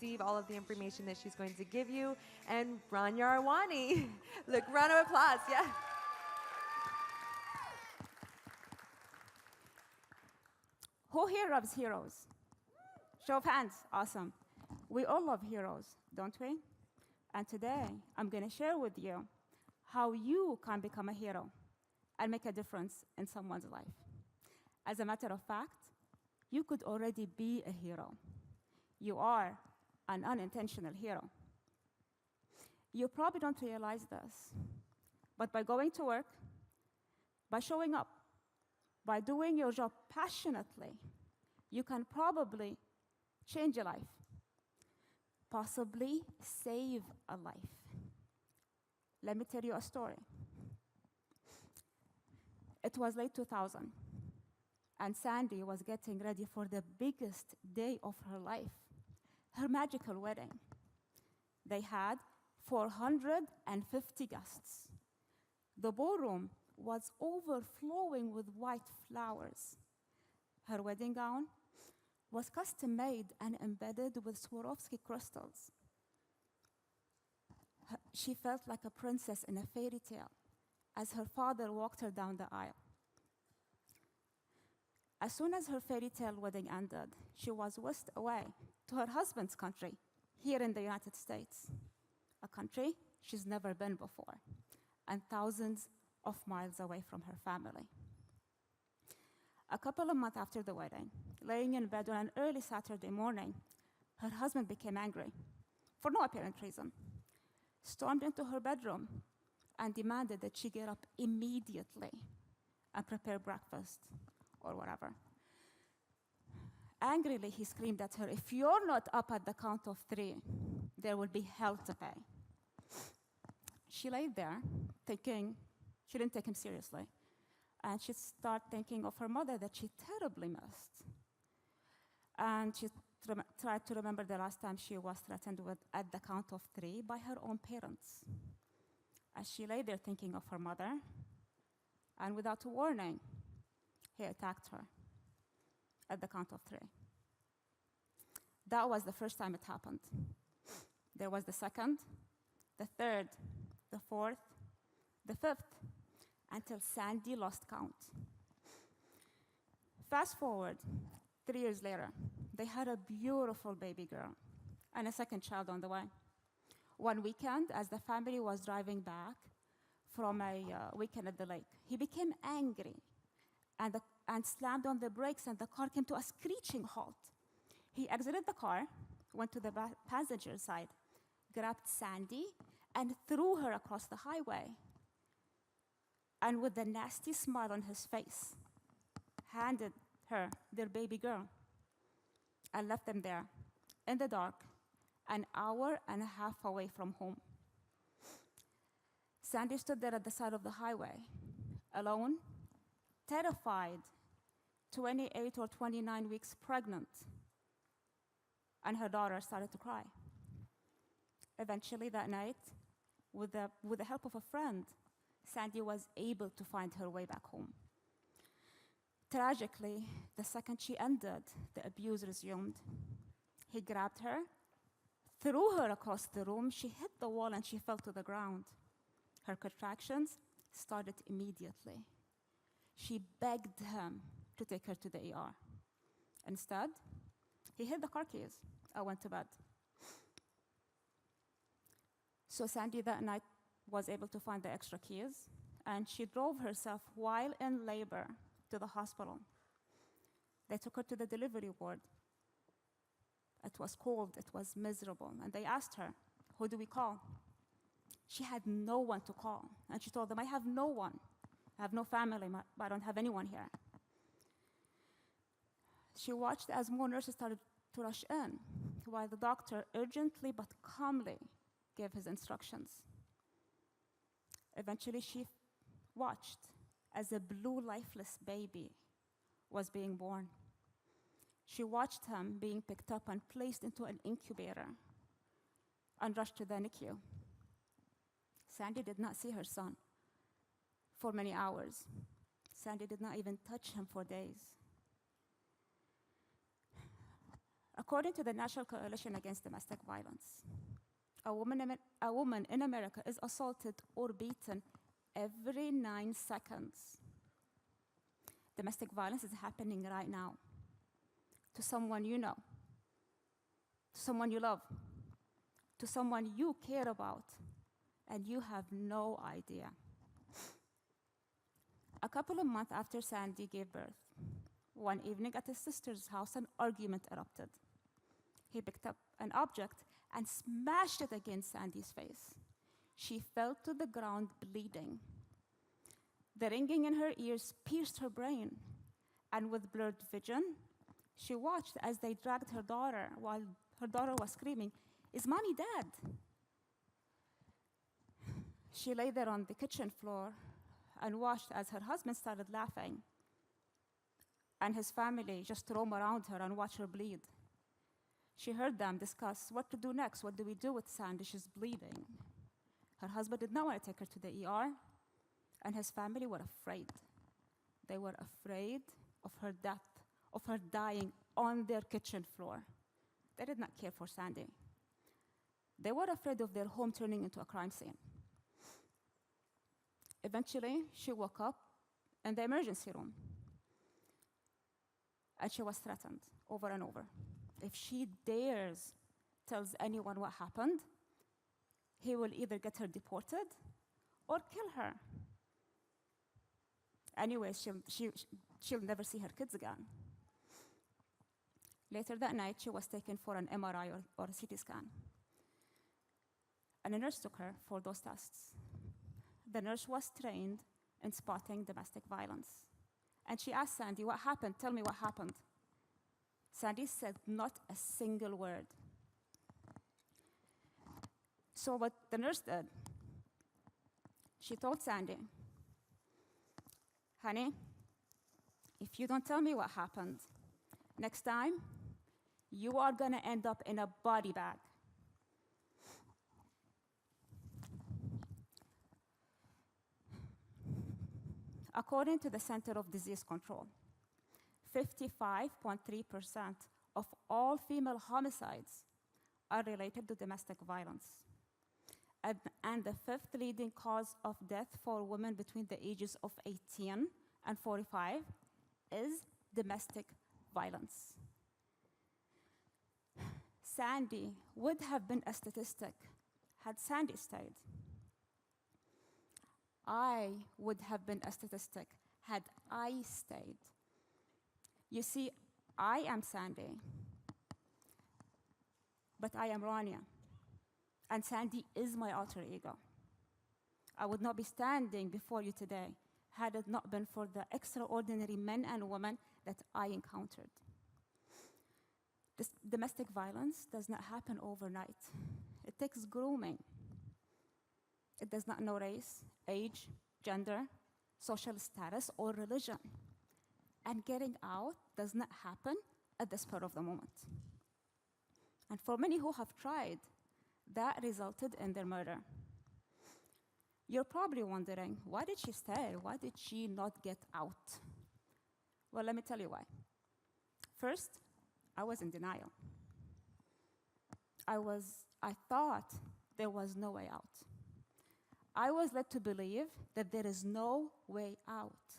receive all of the information that she's going to give you. And Rania Arwani. Look, round of applause, yeah. Who here loves heroes? Show of hands, awesome. We all love heroes, don't we? And today, I'm gonna share with you how you can become a hero and make a difference in someone's life. As a matter of fact, you could already be a hero. You are an unintentional hero. You probably don't realize this, but by going to work, by showing up, by doing your job passionately, you can probably change a life, possibly save a life. Let me tell you a story. It was late 2000, and Sandy was getting ready for the biggest day of her life, her magical wedding. They had 450 guests. The ballroom was overflowing with white flowers. Her wedding gown was custom-made and embedded with Swarovski crystals. She felt like a princess in a fairy tale as her father walked her down the aisle. As soon as her fairy tale wedding ended, she was whisked away to her husband's country, here in the United States, a country she's never been before, and thousands of miles away from her family. A couple of months after the wedding, laying in bed on an early Saturday morning, her husband became angry, for no apparent reason, stormed into her bedroom, and demanded that she get up immediately and prepare breakfast or whatever. Angrily, he screamed at her, "If you're not up at the count of 3, there will be hell to pay." She lay there thinking, she didn't take him seriously, and she started thinking of her mother that she terribly missed. And she tried to remember the last time she was threatened with at the count of 3 by her own parents. As she lay there thinking of her mother, and without warning, he attacked her at the count of 3. That was the first time it happened. There was the second, the third, the fourth, the fifth, until Sandy lost count. Fast forward 3 years later, they had a beautiful baby girl and a second child on the way. One weekend, as the family was driving back from a weekend at the lake, he became angry and slammed on the brakes, and the car came to a screeching halt. He exited the car, went to the passenger side, grabbed Sandy, and threw her across the highway. And with a nasty smile on his face, handed her their baby girl and left them there in the dark, an hour and a half away from home. Sandy stood there at the side of the highway, alone, terrified, 28 or 29 weeks pregnant, and her daughter started to cry. Eventually that night, with the help of a friend, Sandy was able to find her way back home. Tragically, the second she ended, the abuse resumed. He grabbed her, threw her across the room. She hit the wall and she fell to the ground. Her contractions started immediately. She begged him to take her to the ER. Instead, he hid the car keys and went to bed. So Sandy that night was able to find the extra keys, and she drove herself while in labor to the hospital. They took her to the delivery ward. It was cold, it was miserable, and they asked her, "Who do we call?" She had no one to call, and she told them, "I have no one. I have no family, I don't have anyone here." She watched as more nurses started to rush in, while the doctor urgently but calmly gave his instructions. Eventually, she watched as a blue, lifeless baby was being born. She watched him being picked up and placed into an incubator and rushed to the NICU. Sandy did not see her son for many hours. Sandy did not even touch him for days. According to the National Coalition Against Domestic Violence, a woman in America is assaulted or beaten every 9 seconds. Domestic violence is happening right now to someone you know, to someone you love, to someone you care about, and you have no idea. A couple of months after Sandy gave birth, one evening at his sister's house, an argument erupted. He picked up an object and smashed it against Sandy's face. She fell to the ground bleeding. The ringing in her ears pierced her brain, and with blurred vision, she watched as they dragged her daughter while her daughter was screaming, "Is Mommy dead?" She lay there on the kitchen floor and watched as her husband started laughing, and his family just roam around her and watch her bleed. She heard them discuss what to do next. What do we do with Sandy? She's bleeding. Her husband did not want to take her to the ER, and his family were afraid. They were afraid of her death, of her dying on their kitchen floor. They did not care for Sandy. They were afraid of their home turning into a crime scene. Eventually, she woke up in the emergency room, and she was threatened over and over. If she dares tells anyone what happened, he will either get her deported or kill her. Anyway, she'll never see her kids again. Later that night, she was taken for an MRI or a CT scan. And a nurse took her for those tests. The nurse was trained in spotting domestic violence. And she asked Sandy, "What happened? Tell me what happened." Sandy said not a single word. So what the nurse did, she told Sandy, "Honey, if you don't tell me what happened, next time, you are gonna end up in a body bag." According to the Center of Disease Control, 55.3% of all female homicides are related to domestic violence. And the fifth leading cause of death for women between the ages of 18 and 45 is domestic violence. Sandy would have been a statistic had Sandy stayed. I would have been a statistic had I stayed. You see, I am Sandy, but I am Rania, and Sandy is my alter ego. I would not be standing before you today had it not been for the extraordinary men and women that I encountered. This domestic violence does not happen overnight. It takes grooming. It does not know race, age, gender, social status, or religion. And getting out does not happen at the spur of the moment. And for many who have tried, that resulted in their murder. You're probably wondering, why did she stay? Why did she not get out? Well, let me tell you why. First, I was in denial. I thought there was no way out. I was led to believe that there is no way out.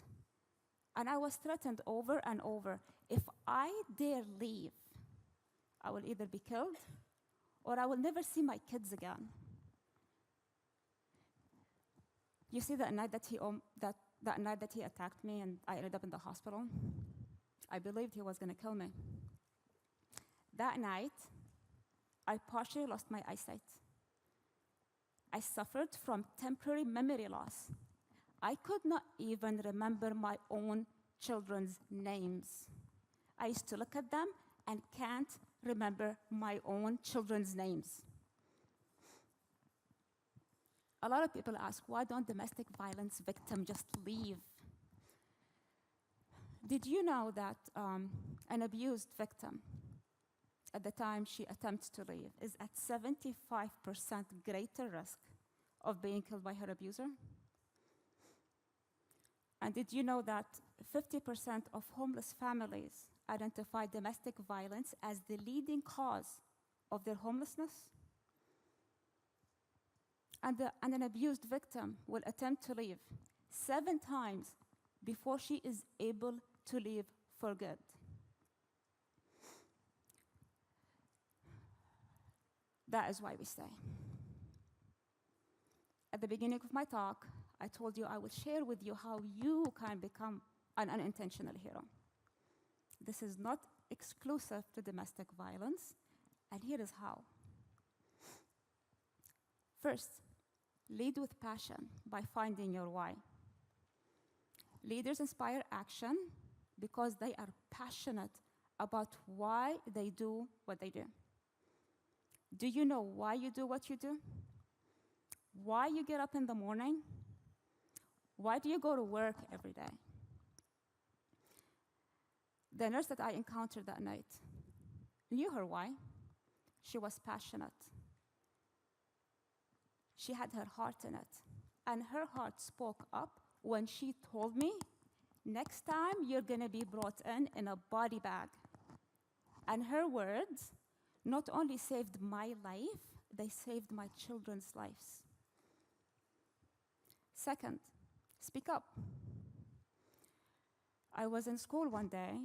And I was threatened over and over. If I dare leave, I will either be killed or I will never see my kids again. You see that night that he attacked me and I ended up in the hospital? I believed he was going to kill me. That night, I partially lost my eyesight. I suffered from temporary memory loss. I could not even remember my own children's names. I used to look at them and can't remember my own children's names. A lot of people ask, why don't domestic violence victims just leave? Did you know that an abused victim, at the time she attempts to leave, is at 75% greater risk of being killed by her abuser? And did you know that 50% of homeless families identify domestic violence as the leading cause of their homelessness. And an abused victim will attempt to leave 7 times before she is able to leave for good. That is why we stay. At the beginning of my talk, I told you I would share with you how you can become an unintentional hero. This is not exclusive to domestic violence, and here is how. First, lead with passion by finding your why. Leaders inspire action because they are passionate about why they do what they do. Do you know why you do what you do? Why you get up in the morning? Why do you go to work every day? The nurse that I encountered that night knew her why. She was passionate. She had her heart in it. And her heart spoke up when she told me, next time you're going to be brought in a body bag. And her words not only saved my life, they saved my children's lives. Second, speak up. I was in school one day.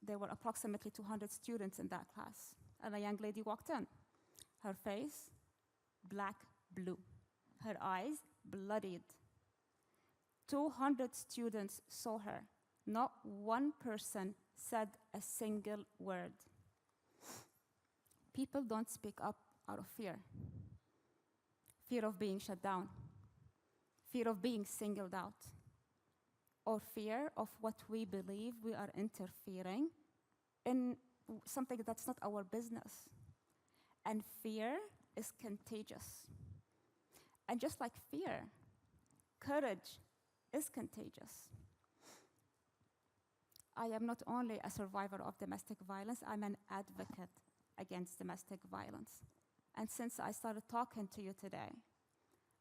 There were approximately 200 students in that class, and a young lady walked in. Her face, black blue. Her eyes, bloodied. 200 students saw her. Not one person said a single word. People don't speak up out of fear. Fear of being shut down. Fear of being singled out. Or fear of what we believe we are interfering in something that's not our business. And fear is contagious. And just like fear, courage is contagious. I am not only a survivor of domestic violence, I'm an advocate against domestic violence. And since I started talking to you today,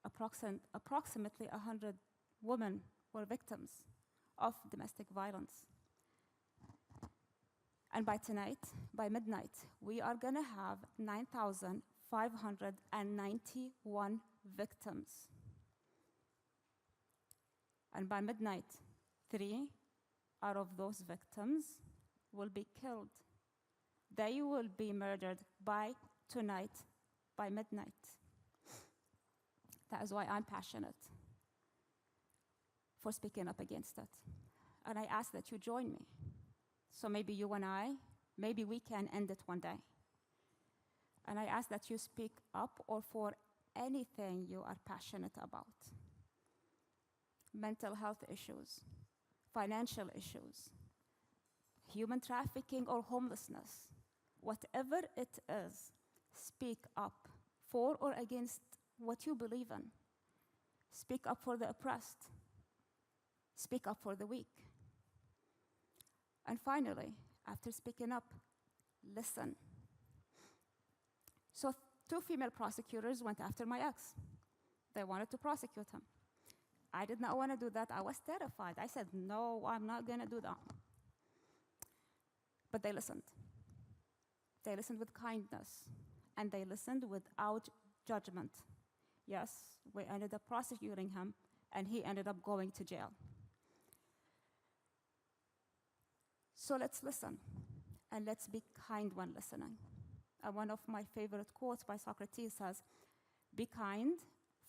approximately 100 women were victims of domestic violence. And by tonight, by midnight, we are going to have 9,591 victims. And by midnight, 3 out of those victims will be killed. They will be murdered by tonight, by midnight. That is why I'm passionate for speaking up against it. And I ask that you join me. So maybe you and I, maybe we can end it one day. And I ask that you speak up or for anything you are passionate about. Mental health issues, financial issues, human trafficking or homelessness, whatever it is, speak up for or against what you believe in. Speak up for the oppressed. Speak up for the weak. And finally, after speaking up, listen. So 2 female prosecutors went after my ex. They wanted to prosecute him. I did not want to do that. I was terrified. I said, no, I'm not going to do that. But they listened. They listened with kindness, and they listened without judgment. Yes, we ended up prosecuting him, and he ended up going to jail. So let's listen, and let's be kind when listening. And one of my favorite quotes by Socrates says, "Be kind,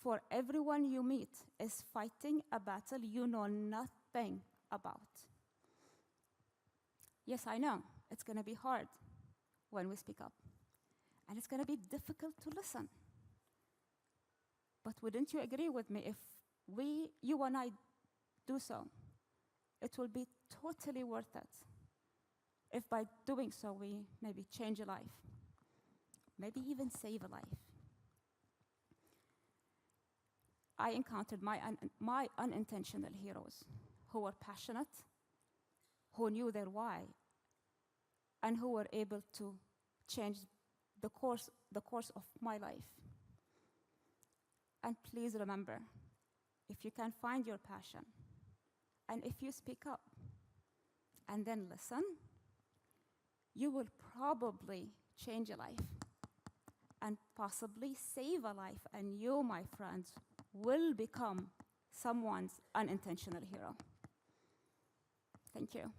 for everyone you meet is fighting a battle you know nothing about." Yes, I know, it's going to be hard when we speak up. And it's going to be difficult to listen. But wouldn't you agree with me, if you and I do so, it will be totally worth it. If by doing so we maybe change a life, maybe even save a life. I encountered my unintentional heroes who were passionate, who knew their why, and who were able to change the course of my life. And please remember, if you can find your passion, and if you speak up, and then listen, you will probably change a life and possibly save a life. And you, my friends, will become someone's unintentional hero. Thank you.